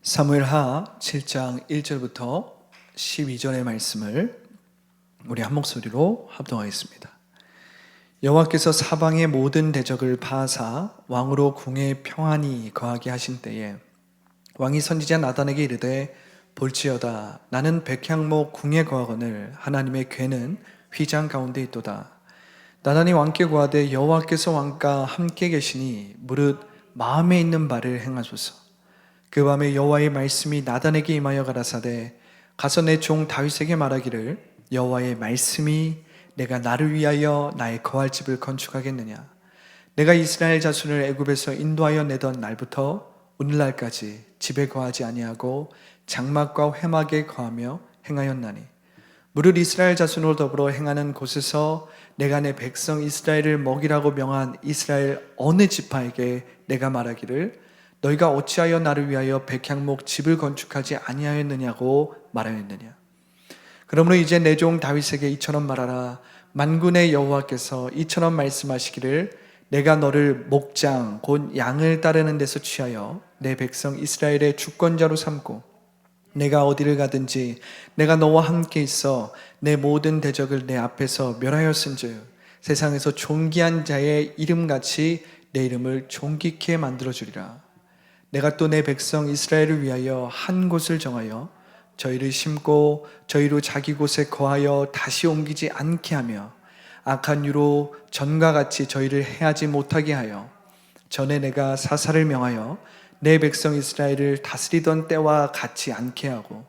사무엘하 7장 1절부터 12절의 말씀을 우리 한 목소리로 합동하겠습니다. 여호와께서 사방의 모든 대적을 파하사 왕으로 궁에 평안히 거하게 하신 때에 왕이 선지자 나단에게 이르되 볼지어다 나는 백향목 궁에 거하거늘 하나님의 궤는 휘장 가운데 있도다. 나단이 왕께 구하되 여호와께서 왕과 함께 계시니 무릇 마음에 있는 바를 행하소서. 그 밤에 여호와의 말씀이 나단에게 임하여 가라사대 가서 내 종 다윗에게 말하기를 여호와의 말씀이 내가 나를 위하여 나의 거할 집을 건축하겠느냐. 내가 이스라엘 자손을 애굽에서 인도하여 내던 날부터 오늘날까지 집에 거하지 아니하고 장막과 회막에 거하며 행하였나니 무릇 이스라엘 자손으로 더불어 행하는 곳에서 내가 내 백성 이스라엘을 먹이라고 명한 이스라엘 어느 지파에게 내가 말하기를 너희가 어찌하여 나를 위하여 백향목 집을 건축하지 아니하였느냐고 말하였느냐. 그러므로 이제 내 종 다윗에게 이처럼 말하라. 만군의 여호와께서 이처럼 말씀하시기를 내가 너를 목장 곧 양을 따르는 데서 취하여 내 백성 이스라엘의 주권자로 삼고 내가 어디를 가든지 내가 너와 함께 있어 내 모든 대적을 내 앞에서 멸하였은즉 세상에서 존귀한 자의 이름같이 내 이름을 존귀케 만들어주리라. 내가 또 내 백성 이스라엘을 위하여 한 곳을 정하여 저희를 심고 저희로 자기 곳에 거하여 다시 옮기지 않게 하며 악한 유로 전과 같이 저희를 해하지 못하게 하여 전에 내가 사사를 명하여 내 백성 이스라엘을 다스리던 때와 같지 않게 하고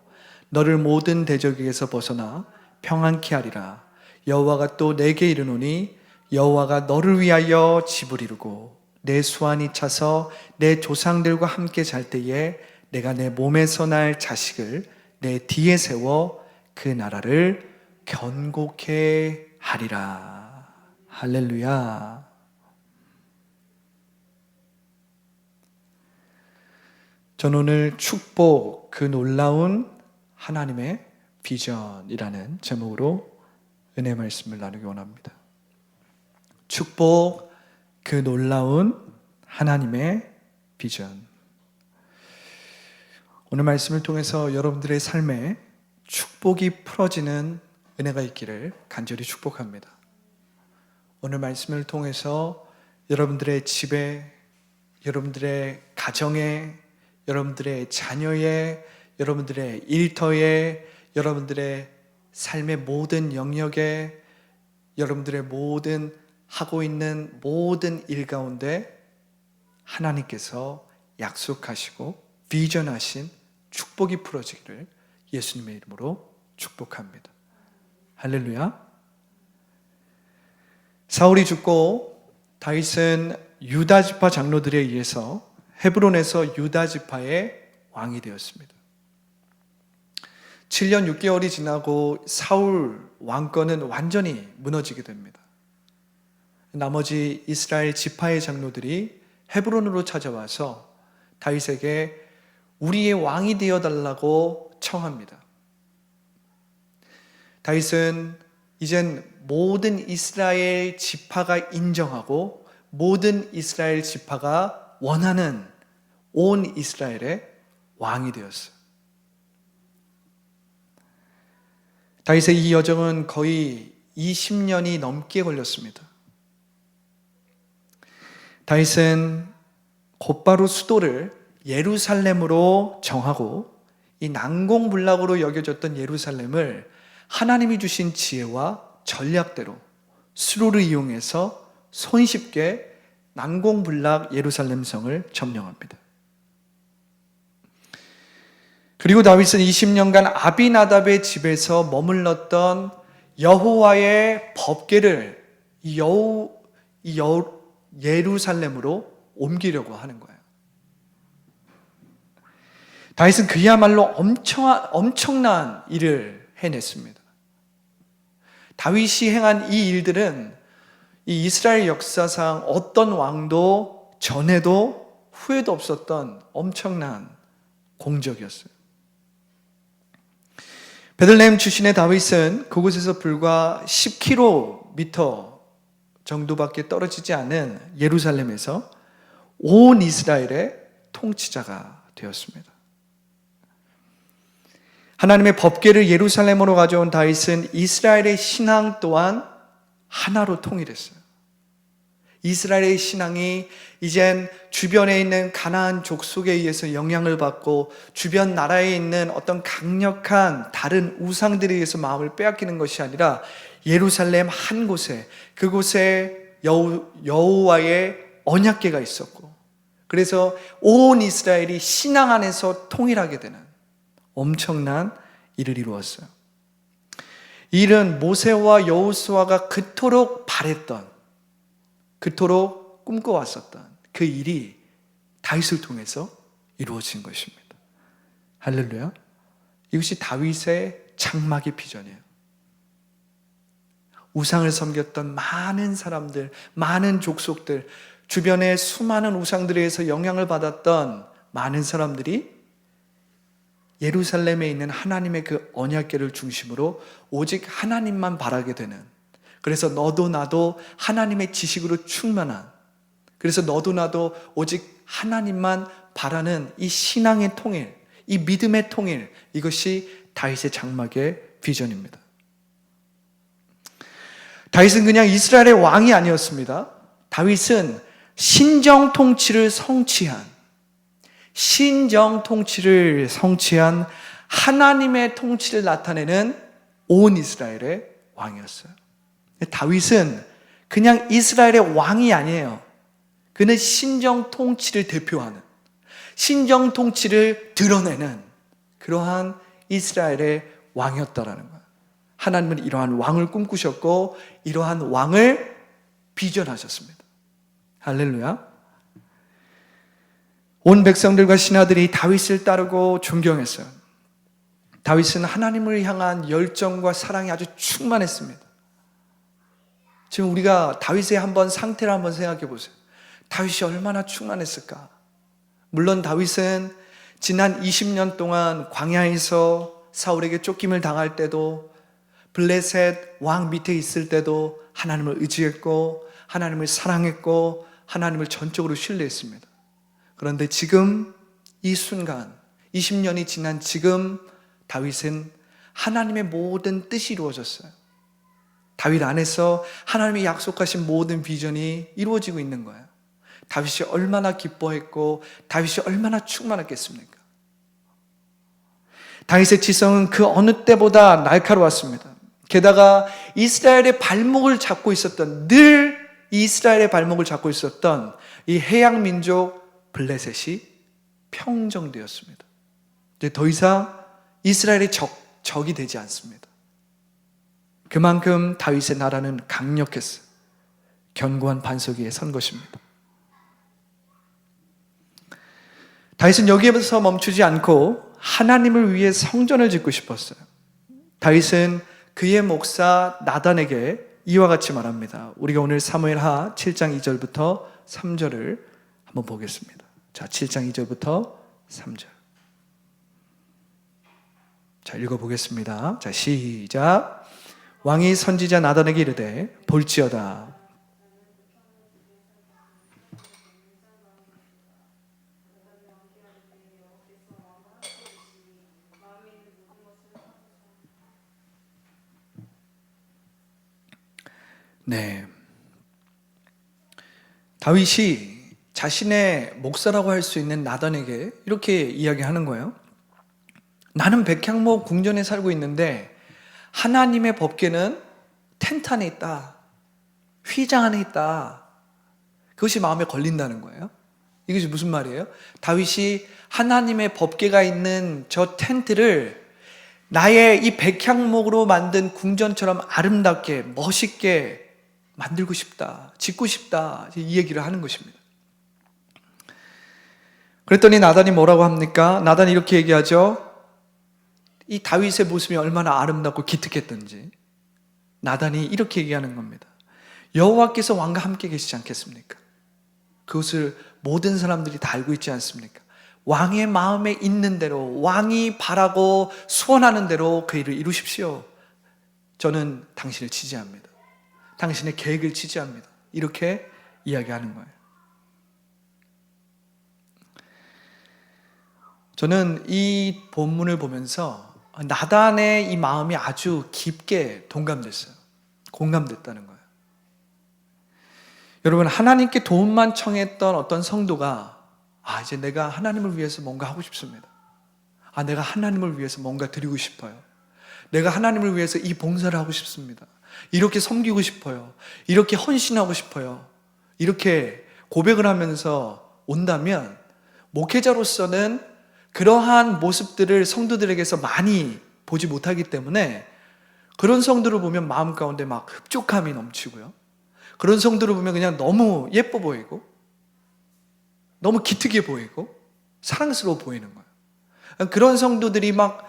너를 모든 대적에게서 벗어나 평안케 하리라. 여호와가 또 내게 이르노니 여호와가 너를 위하여 집을 이루고 내 수완이 차서 내 조상들과 함께 잘 때에 내가 내 몸에서 날 자식을 내 뒤에 세워 그 나라를 견고케 하리라. 할렐루야. 저는 오늘 축복 그 놀라운 하나님의 비전이라는 제목으로 은혜 말씀을 나누기 원합니다. 축복 그 놀라운 하나님의 비전. 오늘 말씀을 통해서 여러분들의 삶에 축복이 풀어지는 은혜가 있기를 간절히 축복합니다. 오늘 말씀을 통해서 여러분들의 집에, 여러분들의 가정에, 여러분들의 자녀에, 여러분들의 일터에, 여러분들의 삶의 모든 영역에, 여러분들의 모든 하고 있는 모든 일 가운데 하나님께서 약속하시고 비전하신 축복이 풀어지기를 예수님의 이름으로 축복합니다. 할렐루야. 사울이 죽고 다윗은 유다 지파 장로들에 의해서 헤브론에서 유다 지파의 왕이 되었습니다. 7년 6개월이 지나고 사울 왕권은 완전히 무너지게 됩니다. 나머지 이스라엘 지파의 장로들이 헤브론으로 찾아와서 다윗에게 우리의 왕이 되어달라고 청합니다. 다윗은 이젠 모든 이스라엘 지파가 인정하고 모든 이스라엘 지파가 원하는 온 이스라엘의 왕이 되었어요. 다윗의 이 여정은 거의 20년이 넘게 걸렸습니다. 다윗은 곧바로 수도를 예루살렘으로 정하고 이 난공불락으로 여겨졌던 예루살렘을 하나님이 주신 지혜와 전략대로 수로를 이용해서 손쉽게 난공불락 예루살렘 성을 점령합니다. 그리고 다윗은 20년간 아비나답의 집에서 머물렀던 여호와의 법궤를 예루살렘으로 옮기려고 하는 거예요. 다윗은 그야말로 엄청난 일을 해냈습니다. 다윗이 행한 이 일들은 이 이스라엘 역사상 어떤 왕도 전에도 후에도 없었던 엄청난 공적이었어요. 베들레헴 출신의 다윗은 그곳에서 불과 10km 정도밖에 떨어지지 않은 예루살렘에서 온 이스라엘의 통치자가 되었습니다. 하나님의 법궤를 예루살렘으로 가져온 다윗은 이스라엘의 신앙 또한 하나로 통일했어요. 이스라엘의 신앙이 이젠 주변에 있는 가나안 족속에 의해서 영향을 받고 주변 나라에 있는 어떤 강력한 다른 우상들에 의해서 마음을 빼앗기는 것이 아니라 예루살렘 한 곳에, 그곳에 여호와의 언약궤가 있었고, 그래서 온 이스라엘이 신앙 안에서 통일하게 되는 엄청난 일을 이루었어요. 이 일은 모세와 여호수아가 그토록 바랬던, 그토록 꿈꿔왔었던 그 일이 다윗을 통해서 이루어진 것입니다. 할렐루야. 이것이 다윗의 장막의 비전이에요. 우상을 섬겼던 많은 사람들, 많은 족속들, 주변의 수많은 우상들에 의해서 영향을 받았던 많은 사람들이 예루살렘에 있는 하나님의 그 언약궤를 중심으로 오직 하나님만 바라게 되는, 그래서 너도 나도 하나님의 지식으로 충만한, 그래서 너도 나도 오직 하나님만 바라는 이 신앙의 통일, 이 믿음의 통일, 이것이 다윗의 장막의 비전입니다. 다윗은 그냥 이스라엘의 왕이 아니었습니다. 다윗은 신정 통치를 성취한 하나님의 통치를 나타내는 온 이스라엘의 왕이었어요. 다윗은 그냥 이스라엘의 왕이 아니에요. 그는 신정 통치를 대표하는, 신정 통치를 드러내는 그러한 이스라엘의 왕이었다라는 거예요. 하나님은 이러한 왕을 꿈꾸셨고 이러한 왕을 비전하셨습니다. 할렐루야. 온 백성들과 신하들이 다윗을 따르고 존경했어요. 다윗은 하나님을 향한 열정과 사랑이 아주 충만했습니다. 지금 우리가 다윗의 상태를 한번 생각해 보세요. 다윗이 얼마나 충만했을까? 물론 다윗은 지난 20년 동안 광야에서 사울에게 쫓김을 당할 때도, 블레셋 왕 밑에 있을 때도 하나님을 의지했고 하나님을 사랑했고 하나님을 전적으로 신뢰했습니다. 그런데 지금 이 순간 20년이 지난 지금 다윗은 하나님의 모든 뜻이 이루어졌어요. 다윗 안에서 하나님이 약속하신 모든 비전이 이루어지고 있는 거예요. 다윗이 얼마나 기뻐했고 다윗이 얼마나 충만했겠습니까? 다윗의 지성은 그 어느 때보다 날카로웠습니다. 게다가 이스라엘의 발목을 잡고 있었던, 늘 이스라엘의 발목을 잡고 있었던 이 해양 민족 블레셋이 평정되었습니다. 이제 더 이상 이스라엘의 적이 되지 않습니다. 그만큼 다윗의 나라는 강력했어요. 견고한 반석 위에 선 것입니다. 다윗은 여기에서 멈추지 않고 하나님을 위해 성전을 짓고 싶었어요. 다윗은 그의 목사 나단에게 이와 같이 말합니다. 우리가 오늘 사무엘하 7장 2절부터 3절을 한번 보겠습니다. 자, 7장 2절부터 3절. 자, 읽어보겠습니다. 자, 시작. 왕이 선지자 나단에게 이르되 볼지어다. 네. 다윗이 자신의 목사라고 할 수 있는 나단에게 이렇게 이야기하는 거예요. 나는 백향목 궁전에 살고 있는데 하나님의 법궤는 텐트 안에 있다. 휘장 안에 있다. 그것이 마음에 걸린다는 거예요. 이것이 무슨 말이에요? 다윗이 하나님의 법궤가 있는 저 텐트를 나의 이 백향목으로 만든 궁전처럼 아름답게 멋있게 만들고 싶다, 짓고 싶다, 이 얘기를 하는 것입니다. 그랬더니 나단이 뭐라고 합니까? 나단이 이렇게 얘기하죠. 이 다윗의 모습이 얼마나 아름답고 기특했던지 나단이 이렇게 얘기하는 겁니다. 여호와께서 왕과 함께 계시지 않겠습니까? 그것을 모든 사람들이 다 알고 있지 않습니까? 왕의 마음에 있는 대로, 왕이 바라고 소원하는 대로 그 일을 이루십시오. 저는 당신을 지지합니다. 당신의 계획을 지지합니다. 이렇게 이야기하는 거예요. 저는 이 본문을 보면서 나단의 이 마음이 아주 깊게 동감됐어요. 공감됐다는 거예요. 여러분, 하나님께 도움만 청했던 어떤 성도가 이제 내가 하나님을 위해서 뭔가 하고 싶습니다. 내가 하나님을 위해서 뭔가 드리고 싶어요. 내가 하나님을 위해서 이 봉사를 하고 싶습니다. 이렇게 섬기고 싶어요. 이렇게 헌신하고 싶어요. 이렇게 고백을 하면서 온다면 목회자로서는 그러한 모습들을 성도들에게서 많이 보지 못하기 때문에 그런 성도를 보면 마음 가운데 막 흡족함이 넘치고요. 그런 성도를 보면 그냥 너무 예뻐 보이고 너무 기특해 보이고 사랑스러워 보이는 거예요. 그런 성도들이 막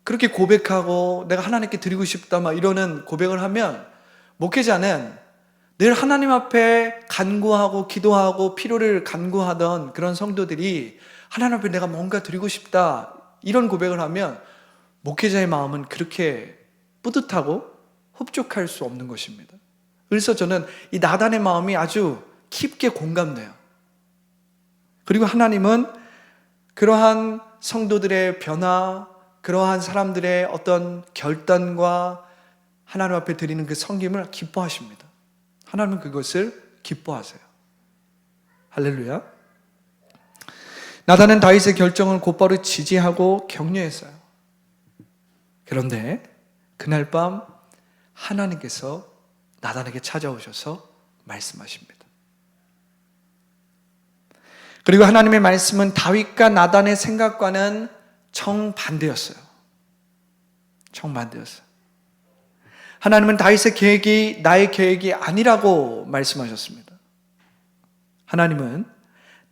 그렇게 고백하고 내가 하나님께 드리고 싶다 막 이러는 고백을 하면 목회자는 늘 하나님 앞에 간구하고 기도하고 필요를 간구하던 그런 성도들이 하나님 앞에 내가 뭔가 드리고 싶다 이런 고백을 하면 목회자의 마음은 그렇게 뿌듯하고 흡족할 수 없는 것입니다. 그래서 저는 이 나단의 마음이 아주 깊게 공감돼요. 그리고 하나님은 그러한 성도들의 변화, 그러한 사람들의 어떤 결단과 하나님 앞에 드리는 그 섬김을 기뻐하십니다. 하나님은 그것을 기뻐하세요. 할렐루야. 나단은 다윗의 결정을 곧바로 지지하고 격려했어요. 그런데 그날 밤 하나님께서 나단에게 찾아오셔서 말씀하십니다. 그리고 하나님의 말씀은 다윗과 나단의 생각과는 정반대였어요. 정반대였어요. 하나님은 다윗의 계획이 나의 계획이 아니라고 말씀하셨습니다. 하나님은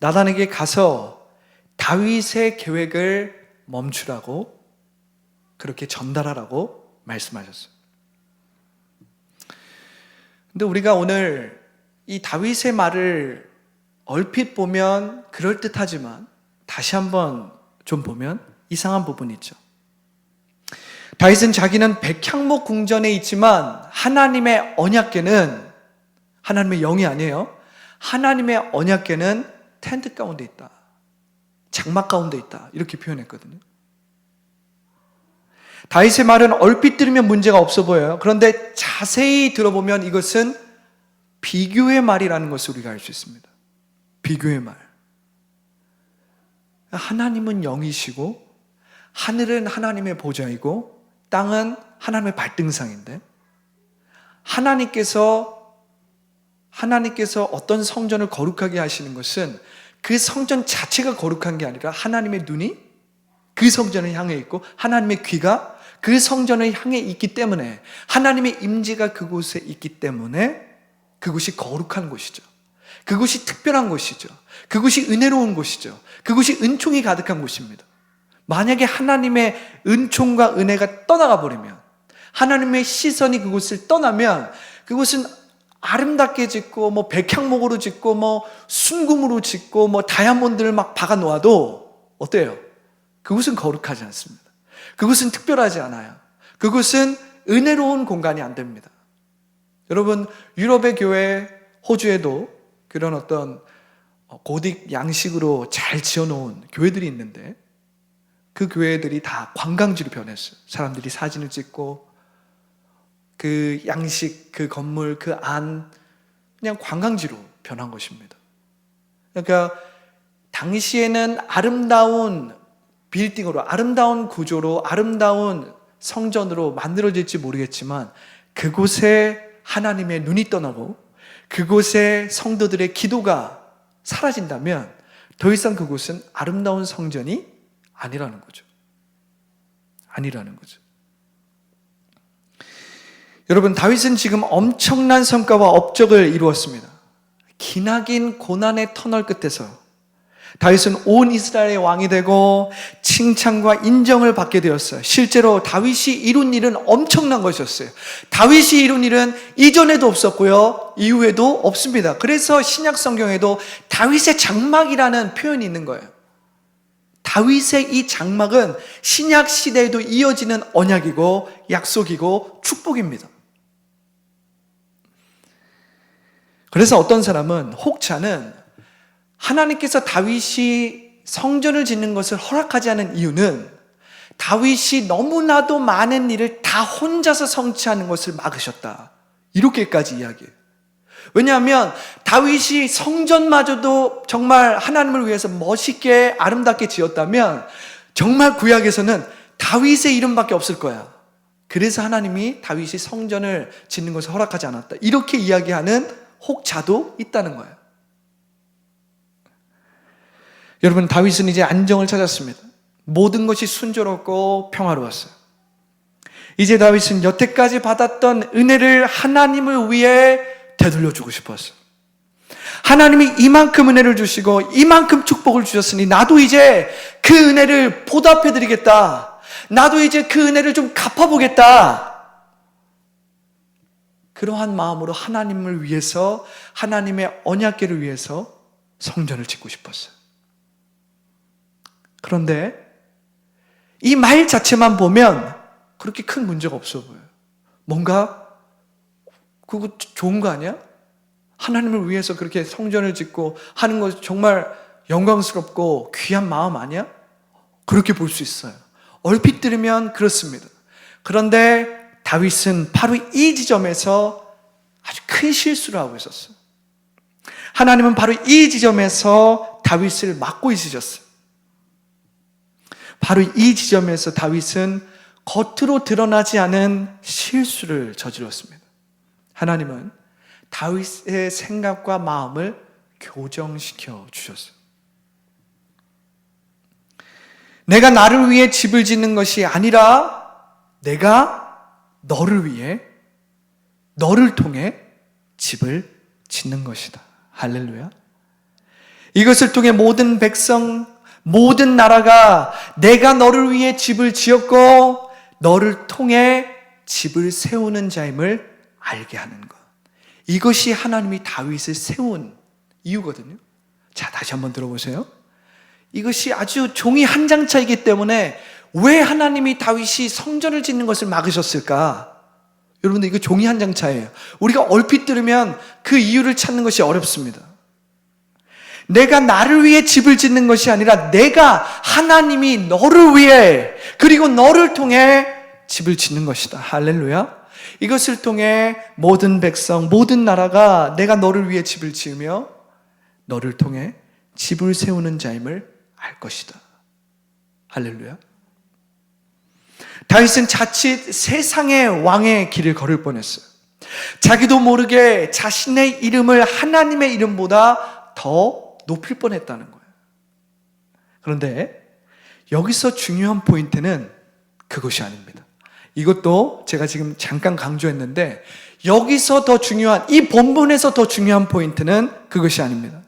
나단에게 가서 다윗의 계획을 멈추라고 그렇게 전달하라고 말씀하셨어요. 근데 우리가 오늘 이 다윗의 말을 얼핏 보면 그럴듯하지만 다시 한번 좀 보면 이상한 부분이 있죠. 다윗은 자기는 백향목 궁전에 있지만 하나님의 언약궤는 하나님의 영이 아니에요. 하나님의 언약궤는 텐트 가운데 있다. 장막 가운데 있다. 이렇게 표현했거든요. 다윗의 말은 얼핏 들으면 문제가 없어 보여요. 그런데 자세히 들어보면 이것은 비교의 말이라는 것을 우리가 알 수 있습니다. 비교의 말. 하나님은 영이시고 하늘은 하나님의 보좌이고 땅은 하나님의 발등상인데 하나님께서 어떤 성전을 거룩하게 하시는 것은 그 성전 자체가 거룩한 게 아니라 하나님의 눈이 그 성전을 향해 있고 하나님의 귀가 그 성전을 향해 있기 때문에 하나님의 임재가 그곳에 있기 때문에 그곳이 거룩한 곳이죠. 그곳이 특별한 곳이죠. 그곳이 은혜로운 곳이죠. 그곳이 은총이 가득한 곳입니다. 만약에 하나님의 은총과 은혜가 떠나가 버리면 하나님의 시선이 그곳을 떠나면 그곳은 아름답게 짓고 백향목으로 짓고 순금으로 짓고 다이아몬드를 막 박아 놓아도 어때요? 그곳은 거룩하지 않습니다. 그곳은 특별하지 않아요. 그곳은 은혜로운 공간이 안 됩니다. 여러분, 유럽의 교회, 호주에도 그런 어떤 고딕 양식으로 잘 지어놓은 교회들이 있는데 그 교회들이 다 관광지로 변했어요. 사람들이 사진을 찍고 그 양식, 그 건물, 그 안 그냥 관광지로 변한 것입니다. 그러니까 당시에는 아름다운 빌딩으로, 아름다운 구조로, 아름다운 성전으로 만들어질지 모르겠지만 그곳에 하나님의 눈이 떠나고 그곳에 성도들의 기도가 사라진다면 더 이상 그곳은 아름다운 성전이 아니라는 거죠. 아니라는 거죠. 여러분, 다윗은 지금 엄청난 성과와 업적을 이루었습니다. 기나긴 고난의 터널 끝에서 다윗은 온 이스라엘의 왕이 되고 칭찬과 인정을 받게 되었어요. 실제로 다윗이 이룬 일은 엄청난 것이었어요. 다윗이 이룬 일은 이전에도 없었고요, 이후에도 없습니다. 그래서 신약 성경에도 다윗의 장막이라는 표현이 있는 거예요. 다윗의 이 장막은 신약 시대에도 이어지는 언약이고 약속이고 축복입니다. 그래서 어떤 사람은 혹자는 하나님께서 다윗이 성전을 짓는 것을 허락하지 않은 이유는 다윗이 너무나도 많은 일을 다 혼자서 성취하는 것을 막으셨다. 이렇게까지 이야기해요. 왜냐하면 다윗이 성전마저도 정말 하나님을 위해서 멋있게 아름답게 지었다면 정말 구약에서는 다윗의 이름밖에 없을 거야. 그래서 하나님이 다윗이 성전을 짓는 것을 허락하지 않았다. 이렇게 이야기하는 혹자도 있다는 거예요. 여러분, 다윗은 이제 안정을 찾았습니다. 모든 것이 순조롭고 평화로웠어요. 이제 다윗은 여태까지 받았던 은혜를 하나님을 위해 되돌려주고 싶었어요. 하나님이 이만큼 은혜를 주시고 이만큼 축복을 주셨으니 나도 이제 그 은혜를 보답해드리겠다. 나도 이제 그 은혜를 좀 갚아보겠다. 그러한 마음으로 하나님을 위해서, 하나님의 언약궤를 위해서 성전을 짓고 싶었어요. 그런데 이 말 자체만 보면 그렇게 큰 문제가 없어 보여요. 뭔가 그거 좋은 거 아니야? 하나님을 위해서 그렇게 성전을 짓고 하는 것 정말 영광스럽고 귀한 마음 아니야? 그렇게 볼 수 있어요. 얼핏 들으면 그렇습니다. 그런데 다윗은 바로 이 지점에서 아주 큰 실수를 하고 있었어요. 하나님은 바로 이 지점에서 다윗을 막고 있으셨어요. 바로 이 지점에서 다윗은 겉으로 드러나지 않은 실수를 저질렀습니다. 하나님은 다윗의 생각과 마음을 교정시켜 주셨어요. 내가 나를 위해 집을 짓는 것이 아니라 내가 너를 위해, 너를 통해 집을 짓는 것이다. 할렐루야. 이것을 통해 모든 백성, 모든 나라가 내가 너를 위해 집을 지었고 너를 통해 집을 세우는 자임을 알게 하는 것. 이것이 하나님이 다윗을 세운 이유거든요. 자, 다시 한번 들어보세요. 이것이 아주 종이 한 장 차이기 때문에 왜 하나님이 다윗이 성전을 짓는 것을 막으셨을까? 여러분들, 이거 종이 한 장 차이예요. 우리가 얼핏 들으면 그 이유를 찾는 것이 어렵습니다. 내가 나를 위해 집을 짓는 것이 아니라 내가, 하나님이 너를 위해, 그리고 너를 통해 집을 짓는 것이다. 할렐루야. 이것을 통해 모든 백성, 모든 나라가 내가 너를 위해 집을 지으며 너를 통해 집을 세우는 자임을 알 것이다. 할렐루야. 다윗은 자칫 세상의 왕의 길을 걸을 뻔했어요. 자기도 모르게 자신의 이름을 하나님의 이름보다 더 높일 뻔했다는 거예요. 그런데 여기서 중요한 포인트는 그것이 아닙니다. 이것도 제가 지금 잠깐 강조했는데 여기서 더 중요한, 이 본문에서 더 중요한 포인트는 그것이 아닙니다.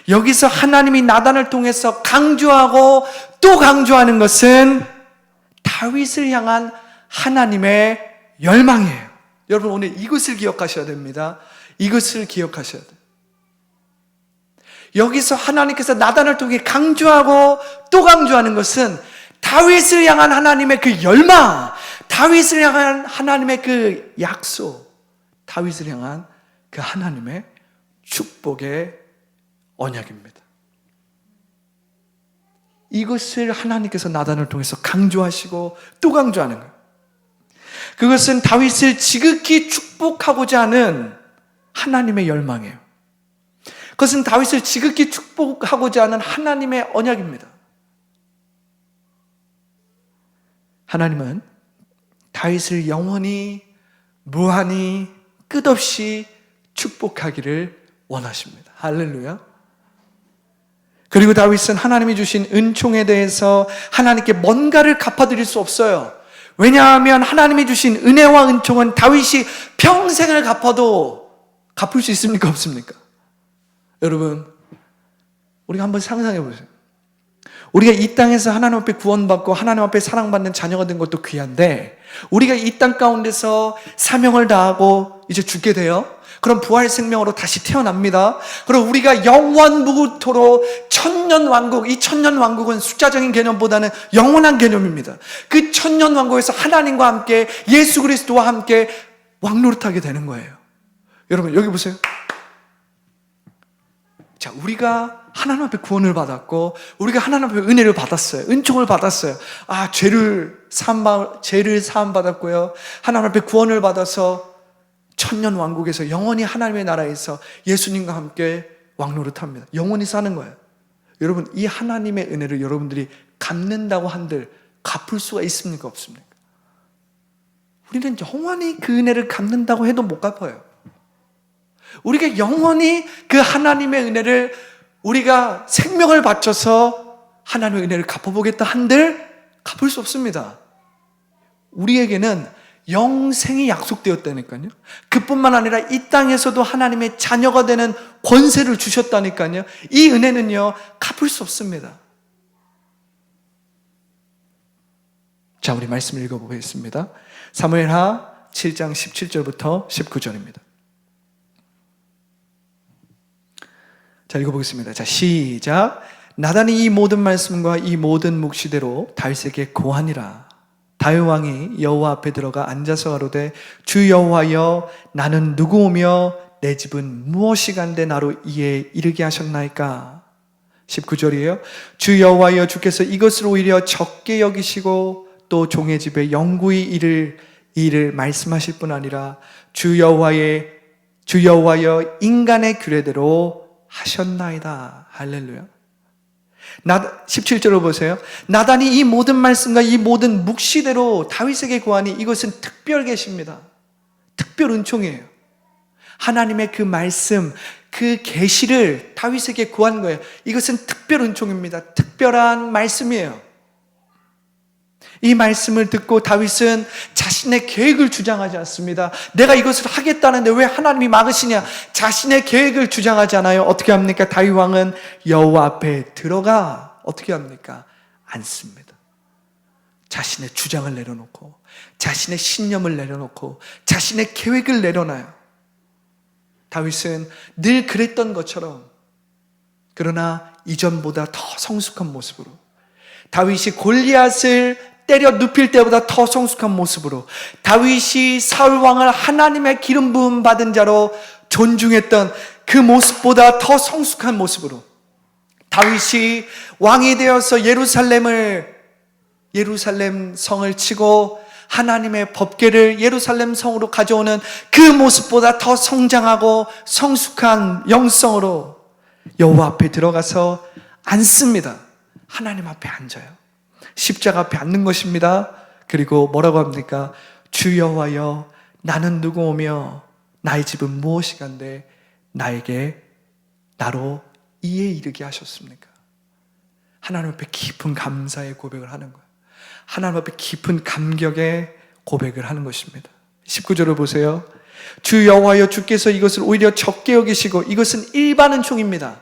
여기서 하나님이 나단을 통해서 강조하고 또 강조하는 것은 다윗을 향한 하나님의 열망이에요. 여러분, 오늘 이것을 기억하셔야 됩니다. 이것을 기억하셔야 돼요. 여기서 하나님께서 나단을 통해 강조하고 또 강조하는 것은 다윗을 향한 하나님의 그 열망, 다윗을 향한 하나님의 그 약속, 다윗을 향한 그 하나님의 축복의 언약입니다. 이것을 하나님께서 나단을 통해서 강조하시고 또 강조하는 거예요. 그것은 다윗을 지극히 축복하고자 하는 하나님의 열망이에요. 그것은 다윗을 지극히 축복하고자 하는 하나님의 언약입니다. 하나님은 다윗을 영원히, 무한히, 끝없이 축복하기를 원하십니다. 할렐루야. 그리고 다윗은 하나님이 주신 은총에 대해서 하나님께 뭔가를 갚아드릴 수 없어요. 왜냐하면 하나님이 주신 은혜와 은총은 다윗이 평생을 갚아도 갚을 수 있습니까? 없습니까? 여러분, 우리가 한번 상상해 보세요. 우리가 이 땅에서 하나님 앞에 구원받고 하나님 앞에 사랑받는 자녀가 된 것도 귀한데, 우리가 이 땅 가운데서 사명을 다하고 이제 죽게 돼요. 그럼 부활 생명으로 다시 태어납니다. 그럼 우리가 영원무구토로 천년왕국, 이 천년왕국은 숫자적인 개념보다는 영원한 개념입니다. 그 천년왕국에서 하나님과 함께, 예수 그리스도와 함께 왕노릇하게 되는 거예요. 여러분, 여기 보세요. 자, 우리가 하나님 앞에 구원을 받았고 우리가 하나님 앞에 은혜를 받았어요. 은총을 받았어요. 아, 죄를 죄를 사함받았고요, 하나님 앞에 구원을 받아서 천년 왕국에서 영원히 하나님의 나라에서 예수님과 함께 왕노릇합니다. 영원히 사는 거예요. 여러분, 이 하나님의 은혜를 여러분들이 갚는다고 한들 갚을 수가 있습니까? 없습니까? 우리는 영원히 그 은혜를 갚는다고 해도 못 갚아요. 우리가 영원히 그 하나님의 은혜를 우리가 생명을 바쳐서 하나님의 은혜를 갚아보겠다 한들 갚을 수 없습니다. 우리에게는 영생이 약속되었다니까요. 그뿐만 아니라 이 땅에서도 하나님의 자녀가 되는 권세를 주셨다니까요. 이 은혜는요, 갚을 수 없습니다. 자, 우리 말씀을 읽어보겠습니다. 사무엘하 7장 17절부터 19절입니다. 자, 읽어보겠습니다. 자, 시작. 나단이 이 모든 말씀과 이 모든 묵시대로 다윗에게 고하니라. 다윗 왕이 여호와 앞에 들어가 앉아서 가로되, 주 여호와여, 나는 누구오며 내 집은 무엇이간데 나로 이에 이르게 하셨나이까? 19절이에요. 주 여호와여, 주께서 이것을 오히려 적게 여기시고 또 종의 집에 영구히 이를 말씀하실 뿐 아니라 주 여호와여 인간의 규례대로 하셨나이다. 할렐루야. 17절을 보세요. 나단이 이 모든 말씀과 이 모든 묵시대로 다윗에게 구하니 이것은 특별 계시입니다. 특별 은총이에요. 하나님의 그 말씀, 그 계시를 다윗에게 구한 거예요. 이것은 특별 은총입니다. 특별한 말씀이에요. 이 말씀을 듣고 다윗은 자신의 계획을 주장하지 않습니다. 내가 이것을 하겠다는데 왜 하나님이 막으시냐? 자신의 계획을 주장하지 않아요. 어떻게 합니까? 다윗 왕은 여호와 앞에 들어가 어떻게 합니까? 앉습니다. 자신의 주장을 내려놓고, 자신의 신념을 내려놓고, 자신의 계획을 내려놔요. 다윗은 늘 그랬던 것처럼, 그러나 이전보다 더 성숙한 모습으로, 다윗이 골리앗을 때려 눕힐 때보다 더 성숙한 모습으로, 다윗이 사울 왕을 하나님의 기름 부음 받은 자로 존중했던 그 모습보다 더 성숙한 모습으로, 다윗이 왕이 되어서 예루살렘 성을 치고 하나님의 법궤를 예루살렘 성으로 가져오는 그 모습보다 더 성장하고 성숙한 영성으로 여호와 앞에 들어가서 앉습니다. 하나님 앞에 앉아요. 십자가 앞에 앉는 것입니다. 그리고 뭐라고 합니까? 주 여호와여, 나는 누구오며 나의 집은 무엇이간데 나에게 나로 이에 이르게 하셨습니까? 하나님 앞에 깊은 감사의 고백을 하는 거예요. 하나님 앞에 깊은 감격의 고백을 하는 것입니다. 19절을 보세요. 주 여호와여, 주께서 이것을 오히려 적게 여기시고, 이것은 일반 은총입니다.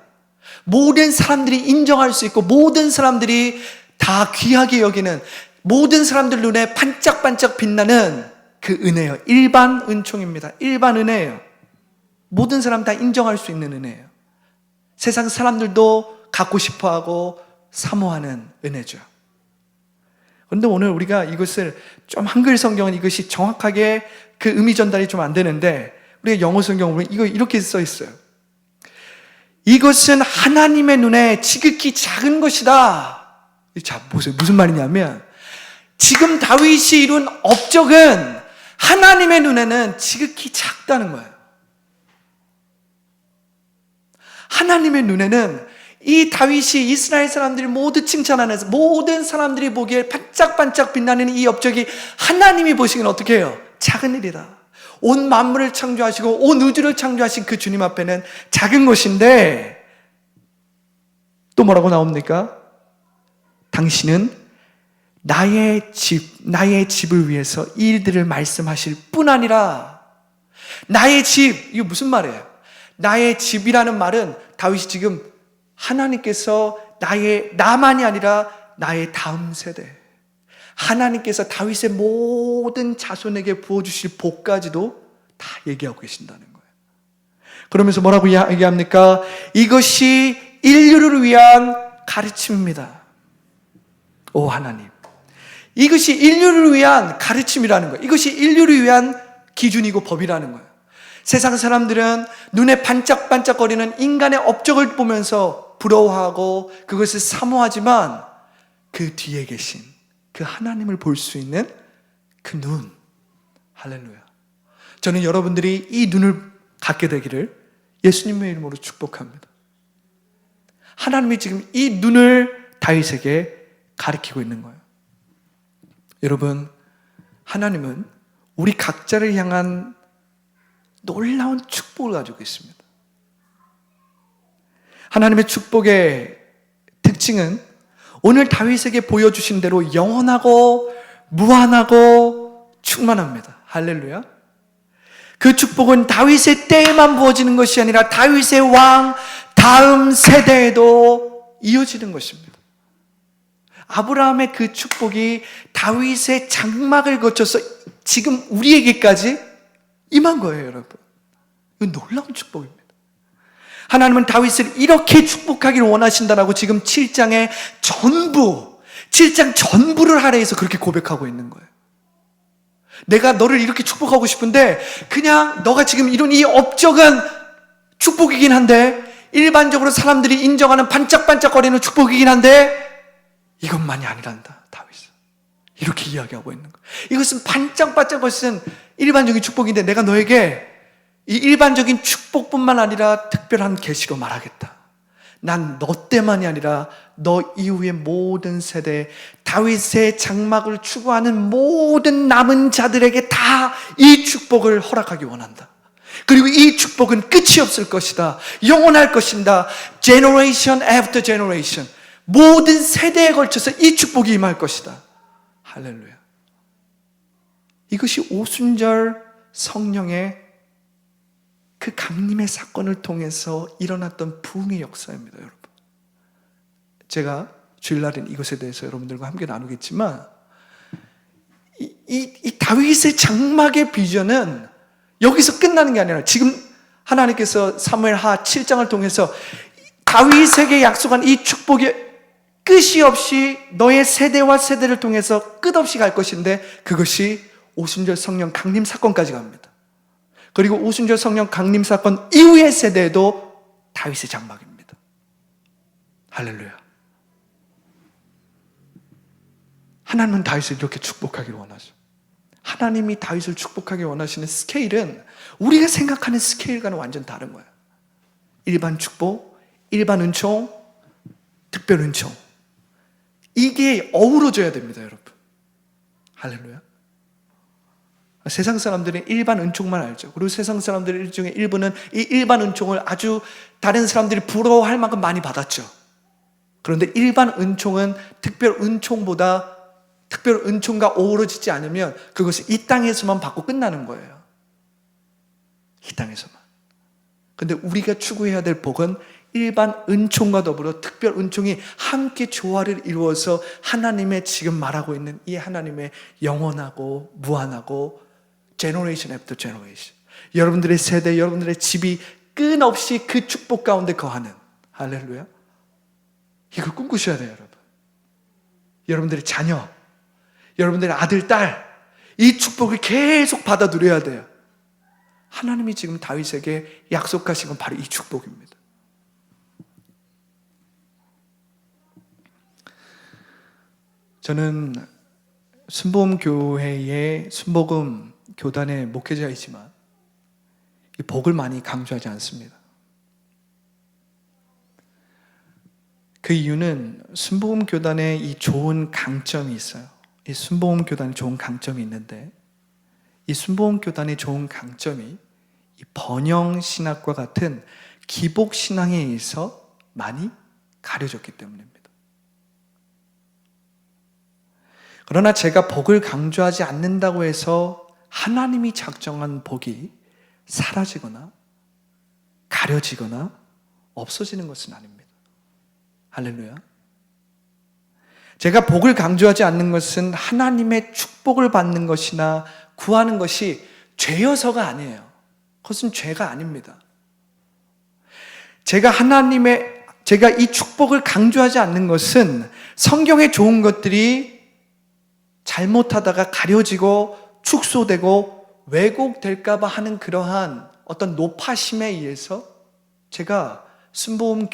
모든 사람들이 인정할 수 있고 모든 사람들이 다 귀하게 여기는, 모든 사람들 눈에 반짝반짝 빛나는 그 은혜예요. 일반 은총입니다. 일반 은혜예요. 모든 사람 다 인정할 수 있는 은혜예요. 세상 사람들도 갖고 싶어하고 사모하는 은혜죠. 그런데 오늘 우리가 이것을 좀, 한글 성경은 이것이 정확하게 그 의미 전달이 좀 안 되는데, 우리가 영어 성경을 보면 이거 이렇게 써 있어요. 이것은 하나님의 눈에 지극히 작은 것이다. 자, 보세요. 무슨 말이냐면, 지금 다윗이 이룬 업적은 하나님의 눈에는 지극히 작다는 거예요. 하나님의 눈에는 이 다윗이 이스라엘 사람들이 모두 칭찬하는, 모든 사람들이 보기에 반짝반짝 빛나는 이 업적이 하나님이 보시기엔 어떻게 해요? 작은 일이다. 온 만물을 창조하시고 온 우주를 창조하신 그 주님 앞에는 작은 것인데, 또 뭐라고 나옵니까? 당신은 나의 집을 위해서 이 일들을 말씀하실 뿐 아니라, 나의 집, 이거 무슨 말이에요? 나의 집이라는 말은 다윗이 지금 하나님께서 나만이 아니라 나의 다음 세대, 하나님께서 다윗의 모든 자손에게 부어주실 복까지도 다 얘기하고 계신다는 거예요. 그러면서 뭐라고 얘기합니까? 이것이 인류를 위한 가르침입니다. 오 하나님, 이것이 인류를 위한 가르침이라는 거예요. 이것이 인류를 위한 기준이고 법이라는 거예요. 세상 사람들은 눈에 반짝반짝거리는 인간의 업적을 보면서 부러워하고 그것을 사모하지만, 그 뒤에 계신 그 하나님을 볼 수 있는 그 눈. 할렐루야. 저는 여러분들이 이 눈을 갖게 되기를 예수님의 이름으로 축복합니다. 하나님이 지금 이 눈을 다윗에게 가리키고 있는 거예요. 여러분, 하나님은 우리 각자를 향한 놀라운 축복을 가지고 있습니다. 하나님의 축복의 특징은 오늘 다윗에게 보여주신 대로 영원하고 무한하고 충만합니다. 할렐루야. 그 축복은 다윗의 때에만 부어지는 것이 아니라 다윗의 왕 다음 세대에도 이어지는 것입니다. 아브라함의 그 축복이 다윗의 장막을 거쳐서 지금 우리에게까지 임한 거예요, 여러분. 이건 놀라운 축복입니다. 하나님은 다윗을 이렇게 축복하기를 원하신다라고 지금 7장 전부를 할애해서 그렇게 고백하고 있는 거예요. 내가 너를 이렇게 축복하고 싶은데 그냥 너가 지금 이룬 이 업적은 축복이긴 한데, 일반적으로 사람들이 인정하는 반짝반짝거리는 축복이긴 한데 이것만이 아니란다, 다윗은. 이렇게 이야기하고 있는 거예요. 이것은 반짝반짝 것은 일반적인 축복인데 내가 너에게 이 일반적인 축복뿐만 아니라 특별한 계시로 말하겠다. 난 너 때만이 아니라 너 이후의 모든 세대, 다윗의 장막을 추구하는 모든 남은 자들에게 다 이 축복을 허락하기 원한다. 그리고 이 축복은 끝이 없을 것이다. 영원할 것이다. Generation after generation. 모든 세대에 걸쳐서 이 축복이 임할 것이다. 할렐루야. 이것이 오순절 성령의 그 강림의 사건을 통해서 일어났던 부흥의 역사입니다, 여러분. 제가 주일날은 이것에 대해서 여러분들과 함께 나누겠지만 이 다윗의 장막의 비전은 여기서 끝나는 게 아니라 지금 하나님께서 사무엘하 7장을 통해서 다윗에게 약속한 이 축복이 끝이 없이 너의 세대와 세대를 통해서 끝없이 갈 것인데, 그것이 오순절 성령 강림 사건까지 갑니다. 그리고 오순절 성령 강림 사건 이후의 세대에도 다윗의 장막입니다. 할렐루야. 하나님은 다윗을 이렇게 축복하기를 원하죠. 하나님이 다윗을 축복하기 원하시는 스케일은 우리가 생각하는 스케일과는 완전 다른 거예요. 일반 축복, 일반 은총, 특별 은총. 이게 어우러져야 됩니다, 여러분. 할렐루야. 세상 사람들은 일반 은총만 알죠. 그리고 세상 사람들 중에 일부는 이 일반 은총을 아주 다른 사람들이 부러워할 만큼 많이 받았죠. 그런데 일반 은총은 특별 은총보다 특별 은총과 어우러지지 않으면 그것이 이 땅에서만 받고 끝나는 거예요. 이 땅에서만. 근데 우리가 추구해야 될 복은 일반 은총과 더불어 특별 은총이 함께 조화를 이루어서 하나님의 지금 말하고 있는 이 하나님의 영원하고 무한하고 generation after generation, 여러분들의 세대, 여러분들의 집이 끊없이 그 축복 가운데 거하는, 할렐루야. 이걸 꿈꾸셔야 돼요, 여러분. 여러분들의 자녀, 여러분들의 아들, 딸, 이 축복을 계속 받아 누려야 돼요. 하나님이 지금 다윗에게 약속하신 건 바로 이 축복입니다. 저는 순복음교회의 순복음 교단의 목회자이지만 이 복을 많이 강조하지 않습니다. 그 이유는 순복음교단에 이 좋은 강점이 있어요. 이 순복음교단에 좋은 강점이 있는데, 이 순복음교단의 좋은 강점이 이 번영신학과 같은 기복신앙에 의해서 많이 가려졌기 때문입니다. 그러나 제가 복을 강조하지 않는다고 해서 하나님이 작정한 복이 사라지거나 가려지거나 없어지는 것은 아닙니다. 할렐루야. 제가 복을 강조하지 않는 것은 하나님의 축복을 받는 것이나 구하는 것이 죄여서가 아니에요. 그것은 죄가 아닙니다. 제가 이 축복을 강조하지 않는 것은 성경에 좋은 것들이 잘못하다가 가려지고 축소되고 왜곡될까봐 하는 그러한 어떤 노파심에 의해서 제가 순복음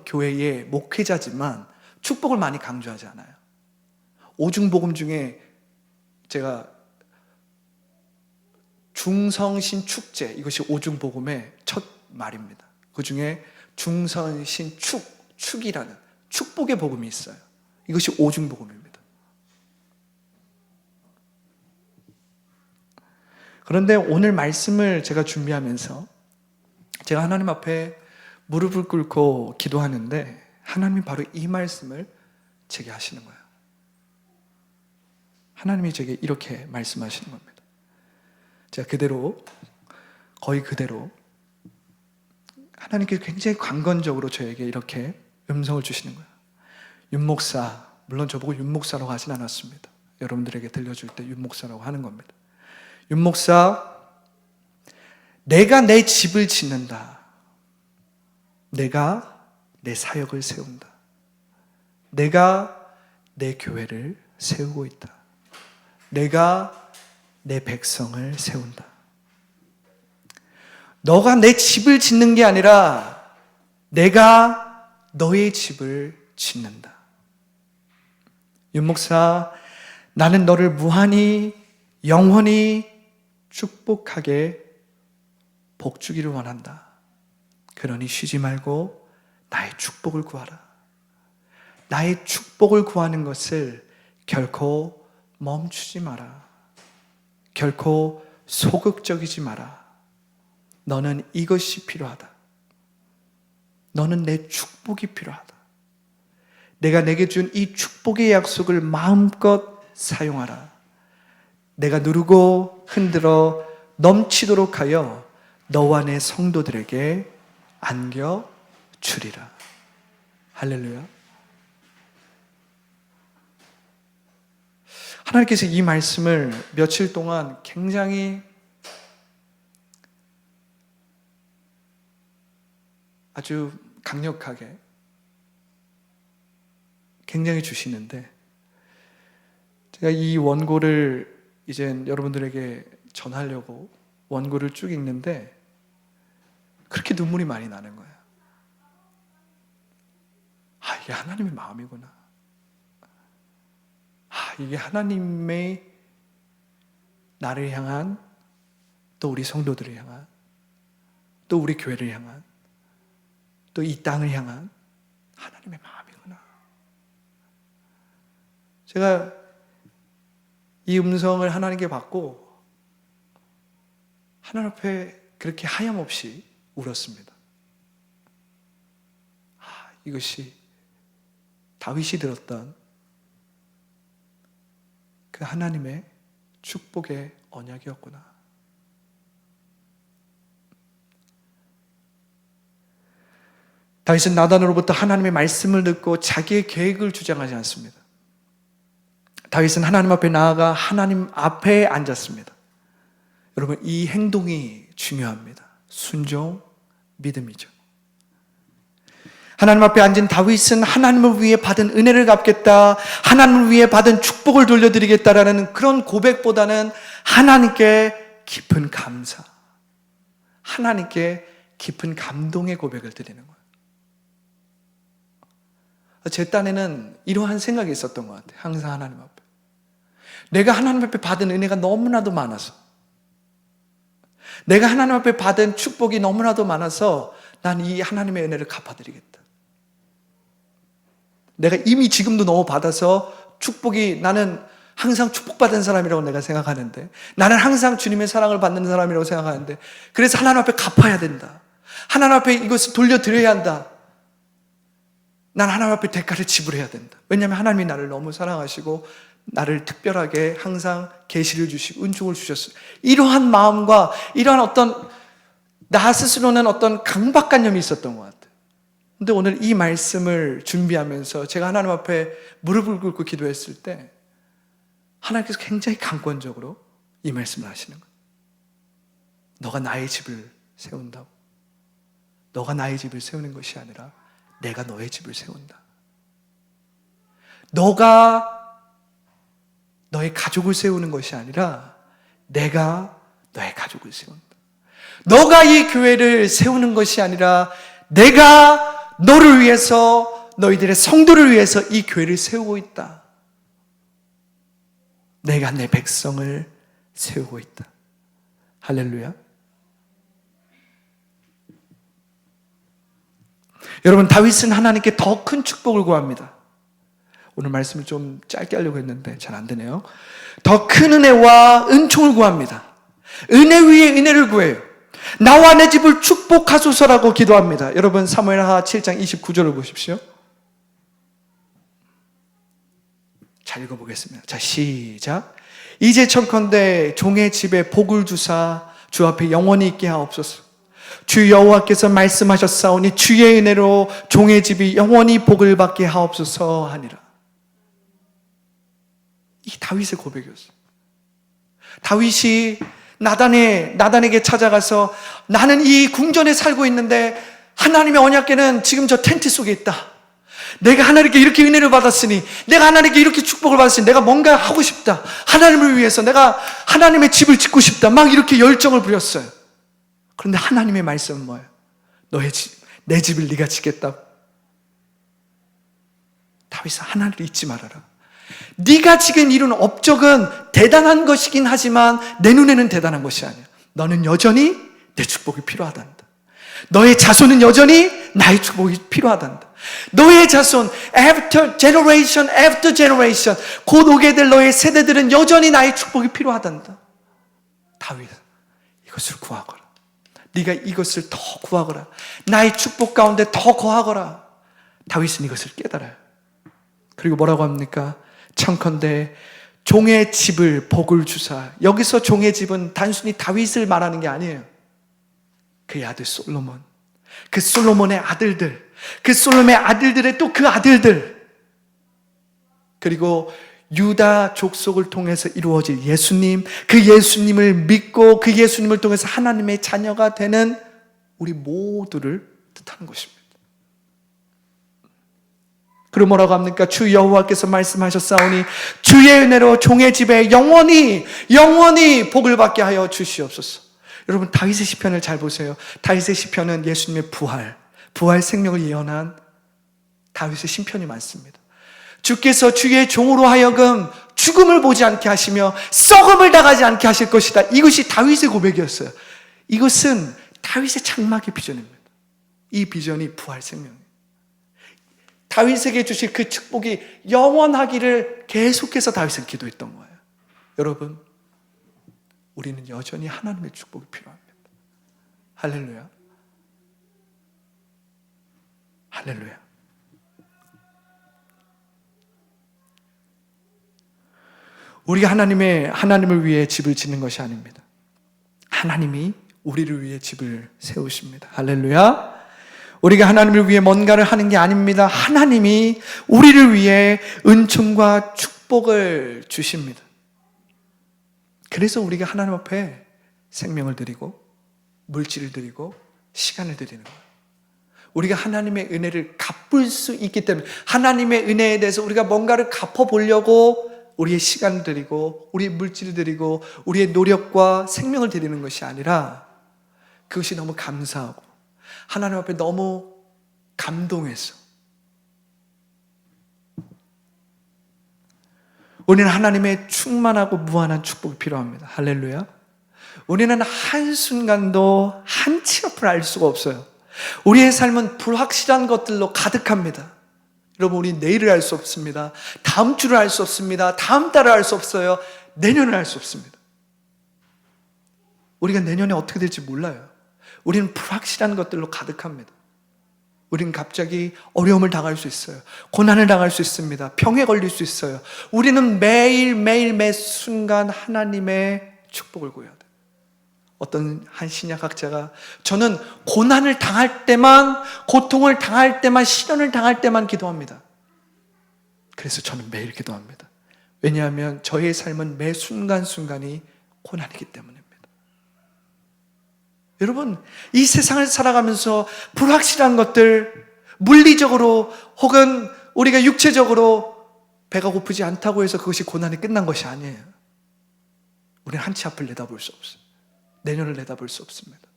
교회의 목회자지만 축복을 많이 강조하지 않아요. 오중복음 중에 제가 중성신 축제, 이것이 오중복음의 첫 말입니다. 그 중에 중성신 축이라는 축복의 복음이 있어요. 이것이 오중복음입니다. 그런데 오늘 말씀을 제가 준비하면서 제가 하나님 앞에 무릎을 꿇고 기도하는데 하나님이 바로 이 말씀을 제게 하시는 거예요. 하나님이 제게 이렇게 말씀하시는 겁니다. 제가 거의 그대로 하나님께서 굉장히 강건적으로 저에게 이렇게 음성을 주시는 거예요. 윤 목사, 물론 저보고 윤 목사라고 하진 않았습니다. 여러분들에게 들려줄 때 윤 목사라고 하는 겁니다. 윤 목사, 내가 내 집을 짓는다. 내가 내 사역을 세운다. 내가 내 교회를 세우고 있다. 내가 내 백성을 세운다. 너가 내 집을 짓는 게 아니라 내가 너의 집을 짓는다. 윤 목사, 나는 너를 무한히 영원히 축복하게 복주기를 원한다. 그러니 쉬지 말고 나의 축복을 구하라. 나의 축복을 구하는 것을 결코 멈추지 마라. 결코 소극적이지 마라. 너는 이것이 필요하다. 너는 내 축복이 필요하다. 내가 내게 준 이 축복의 약속을 마음껏 사용하라. 내가 누르고 흔들어 넘치도록 하여 너와 내 성도들에게 안겨주리라. 할렐루야. 하나님께서 이 말씀을 며칠 동안 굉장히 아주 강력하게 굉장히 주시는데, 제가 이 원고를 이제 여러분들에게 전하려고 원고를 쭉 읽는데 그렇게 눈물이 많이 나는 거예요. 아, 이게 하나님의 마음이구나. 아, 이게 하나님의 나를 향한, 또 우리 성도들을 향한, 또 우리 교회를 향한, 또 이 땅을 향한 하나님의 마음이구나. 제가 이 음성을 하나님께 받고 하나님 앞에 그렇게 하염없이 울었습니다. 아, 이것이 다윗이 들었던 그 하나님의 축복의 언약이었구나. 다윗은 나단으로부터 하나님의 말씀을 듣고 자기의 계획을 주장하지 않습니다. 다윗은 하나님 앞에 나아가 하나님 앞에 앉았습니다. 여러분, 이 행동이 중요합니다. 순종, 믿음이죠. 하나님 앞에 앉은 다윗은 하나님을 위해 받은 은혜를 갚겠다, 하나님을 위해 받은 축복을 돌려드리겠다라는 그런 고백보다는 하나님께 깊은 감사, 하나님께 깊은 감동의 고백을 드리는 거예요. 제 딴에는 이러한 생각이 있었던 것 같아요. 항상 하나님 앞에 내가 하나님 앞에 받은 은혜가 너무나도 많아서, 내가 하나님 앞에 받은 축복이 너무나도 많아서 난 이 하나님의 은혜를 갚아드리겠다. 내가 이미 지금도 너무 받아서 축복이, 나는 항상 축복받은 사람이라고 내가 생각하는데, 나는 항상 주님의 사랑을 받는 사람이라고 생각하는데, 그래서 하나님 앞에 갚아야 된다, 하나님 앞에 이것을 돌려드려야 한다, 난 하나님 앞에 대가를 지불해야 된다. 왜냐하면 하나님이 나를 너무 사랑하시고 나를 특별하게 항상 계시를 주시고 은총을 주셨어요. 이러한 마음과 이러한 어떤 나 스스로는 어떤 강박관념이 있었던 것 같아요. 근데 오늘 이 말씀을 준비하면서 제가 하나님 앞에 무릎을 꿇고 기도했을 때 하나님께서 굉장히 강권적으로 이 말씀을 하시는 거예요. 너가 나의 집을 세운다고. 너가 나의 집을 세우는 것이 아니라 내가 너의 집을 세운다. 너가 너의 가족을 세우는 것이 아니라 내가 너의 가족을 세운다. 너가 이 교회를 세우는 것이 아니라 내가 너를 위해서, 너희들의 성도를 위해서 이 교회를 세우고 있다. 내가 내 백성을 세우고 있다. 할렐루야. 여러분, 다윗은 하나님께 더 큰 축복을 구합니다. 오늘 말씀을 좀 짧게 하려고 했는데 잘 안 되네요. 더 큰 은혜와 은총을 구합니다. 은혜 위에 은혜를 구해요. 나와 내 집을 축복하소서라고 기도합니다. 여러분, 사무엘하 7장 29절을 보십시오. 잘 읽어보겠습니다. 자, 시작. 이제 청컨대 종의 집에 복을 주사 주 앞에 영원히 있게 하옵소서. 주 여호와께서 말씀하셨사오니 주의 은혜로 종의 집이 영원히 복을 받게 하옵소서 하니라. 이 다윗의 고백이었어요. 다윗이 나단에게 찾아가서 나는 이 궁전에 살고 있는데 하나님의 언약궤는 지금 저 텐트 속에 있다. 내가 하나님께 이렇게 은혜를 받았으니, 내가 하나님께 이렇게 축복을 받았으니 내가 뭔가 하고 싶다. 하나님을 위해서 내가 하나님의 집을 짓고 싶다. 막 이렇게 열정을 부렸어요. 그런데 하나님의 말씀은 뭐예요? 너의 집, 내 집을 네가 짓겠다고. 다윗아, 하나님을 잊지 말아라. 네가 지금 이룬 업적은 대단한 것이긴 하지만 내 눈에는 대단한 것이 아니야. 너는 여전히 내 축복이 필요하단다. 너의 자손은 여전히 나의 축복이 필요하단다. 너의 자손, after generation, after generation, 곧 오게 될 너의 세대들은 여전히 나의 축복이 필요하단다. 다윗, 이것을 구하거라. 네가 이것을 더 구하거라. 나의 축복 가운데 더 거하거라. 다윗은 이것을 깨달아요. 그리고 뭐라고 합니까? 청컨대 종의 집을 복을 주사. 여기서 종의 집은 단순히 다윗을 말하는 게 아니에요. 그의 아들 솔로몬, 그 솔로몬의 아들들, 그 솔로몬의 아들들의 또 그 아들들, 그리고 유다 족속을 통해서 이루어질 예수님, 그 예수님을 믿고 그 예수님을 통해서 하나님의 자녀가 되는 우리 모두를 뜻하는 것입니다. 그리고 뭐라고 합니까? 주 여호와께서 말씀하셨사오니 주의 은혜로 종의 집에 영원히 복을 받게 하여 주시옵소서. 여러분, 다윗의 시편을 잘 보세요. 다윗의 시편은 예수님의 부활 생명을 예언한 다윗의 시편이 많습니다. 주께서 주의 종으로 하여금 죽음을 보지 않게 하시며 썩음을 당하지 않게 하실 것이다. 이것이 다윗의 고백이었어요. 이것은 다윗의 장막의 비전입니다. 이 비전이 부활 생명이에요. 다윗에게 주실 그 축복이 영원하기를 계속해서 다윗은 기도했던 거예요. 여러분, 우리는 여전히 하나님의 축복이 필요합니다. 할렐루야. 할렐루야. 우리가 하나님을 위해 집을 짓는 것이 아닙니다. 하나님이 우리를 위해 집을 세우십니다. 할렐루야. 우리가 하나님을 위해 뭔가를 하는 게 아닙니다. 하나님이 우리를 위해 은총과 축복을 주십니다. 그래서 우리가 하나님 앞에 생명을 드리고 물질을 드리고 시간을 드리는 거예요. 우리가 하나님의 은혜를 갚을 수 있기 때문에, 하나님의 은혜에 대해서 우리가 뭔가를 갚아보려고 우리의 시간을 드리고 우리의 물질을 드리고 우리의 노력과 생명을 드리는 것이 아니라, 그것이 너무 감사하고 하나님 앞에 너무 감동해서 우리는 하나님의 충만하고 무한한 축복이 필요합니다. 할렐루야. 우리는 한순간도 한치 앞을 알 수가 없어요. 우리의 삶은 불확실한 것들로 가득합니다. 여러분, 우리 내일을 알 수 없습니다. 다음 주를 알 수 없습니다. 다음 달을 알 수 없어요. 내년을 알 수 없습니다. 우리가 내년에 어떻게 될지 몰라요. 우리는 불확실한 것들로 가득합니다. 우리는 갑자기 어려움을 당할 수 있어요. 고난을 당할 수 있습니다. 병에 걸릴 수 있어요. 우리는 매일 매 순간 하나님의 축복을 구해야 돼요. 어떤 한 신약학자가, 저는 고난을 당할 때만, 고통을 당할 때만, 시련을 당할 때만 기도합니다. 그래서 저는 매일 기도합니다. 왜냐하면 저의 삶은 매 순간순간이 고난이기 때문입니다. 여러분, 이 세상을 살아가면서 불확실한 것들, 물리적으로 혹은 우리가 육체적으로 배가 고프지 않다고 해서 그것이 고난이 끝난 것이 아니에요. 우리는 한치 앞을 내다볼 수 없어요. 내년을 내다볼 수 없습니다.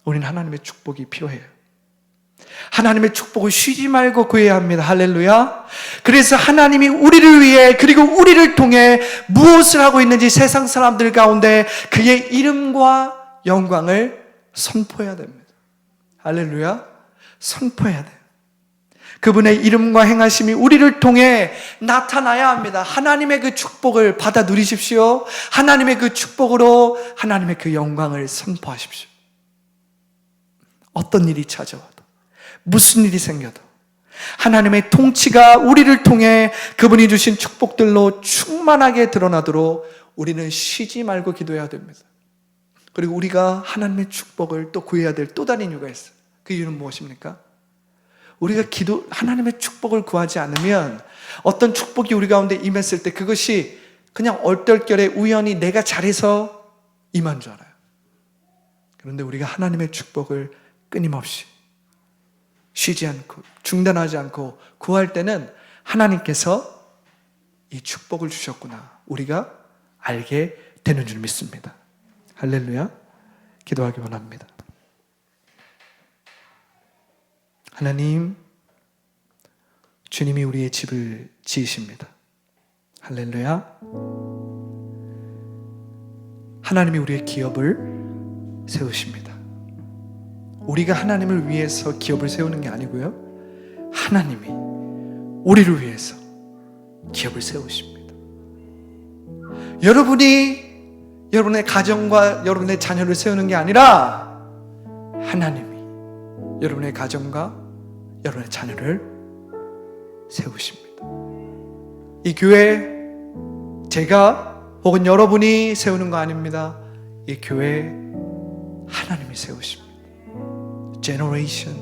우리는 하나님의 축복이 필요해요. 하나님의 축복을 쉬지 말고 구해야 합니다. 할렐루야. 그래서 하나님이 우리를 위해 그리고 우리를 통해 무엇을 하고 있는지 세상 사람들 가운데 그의 이름과 영광을 선포해야 됩니다. 할렐루야. 선포해야 돼요. 그분의 이름과 행하심이 우리를 통해 나타나야 합니다. 하나님의 그 축복을 받아 누리십시오. 하나님의 그 축복으로 하나님의 그 영광을 선포하십시오. 어떤 일이 찾아와도, 무슨 일이 생겨도 하나님의 통치가 우리를 통해 그분이 주신 축복들로 충만하게 드러나도록 우리는 쉬지 말고 기도해야 됩니다. 그리고 우리가 하나님의 축복을 또 구해야 될 또 다른 이유가 있어요. 그 이유는 무엇입니까? 우리가 하나님의 축복을 구하지 않으면 어떤 축복이 우리 가운데 임했을 때 그것이 그냥 얼떨결에 우연히 내가 잘해서 임한 줄 알아요. 그런데 우리가 하나님의 축복을 끊임없이 쉬지 않고 중단하지 않고 구할 때는 하나님께서 이 축복을 주셨구나 우리가 알게 되는 줄 믿습니다. 할렐루야. 기도하기 원합니다. 하나님, 주님이 우리의 집을 지으십니다. 할렐루야. 하나님이 우리의 기업을 세우십니다. 우리가 하나님을 위해서 기업을 세우는 게 아니고요, 하나님이 우리를 위해서 기업을 세우십니다. 여러분이 여러분의 가정과 여러분의 자녀를 세우는 게 아니라 하나님이 여러분의 가정과 여러분의 자녀를 세우십니다. 이 교회 제가 혹은 여러분이 세우는 거 아닙니다. 이 교회 하나님이 세우십니다. Generation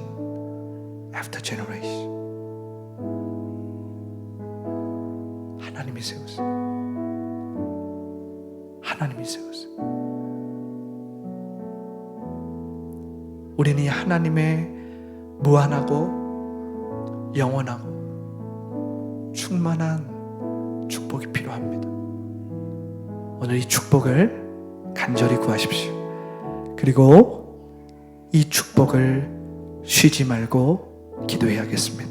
after generation 하나님이 세우세요. 하나님이 세우세요. 우리는 이 하나님의 무한하고 영원하고 충만한 축복이 필요합니다. 오늘 이 축복을 간절히 구하십시오. 그리고 이 축복을 쉬지 말고 기도해야겠습니다.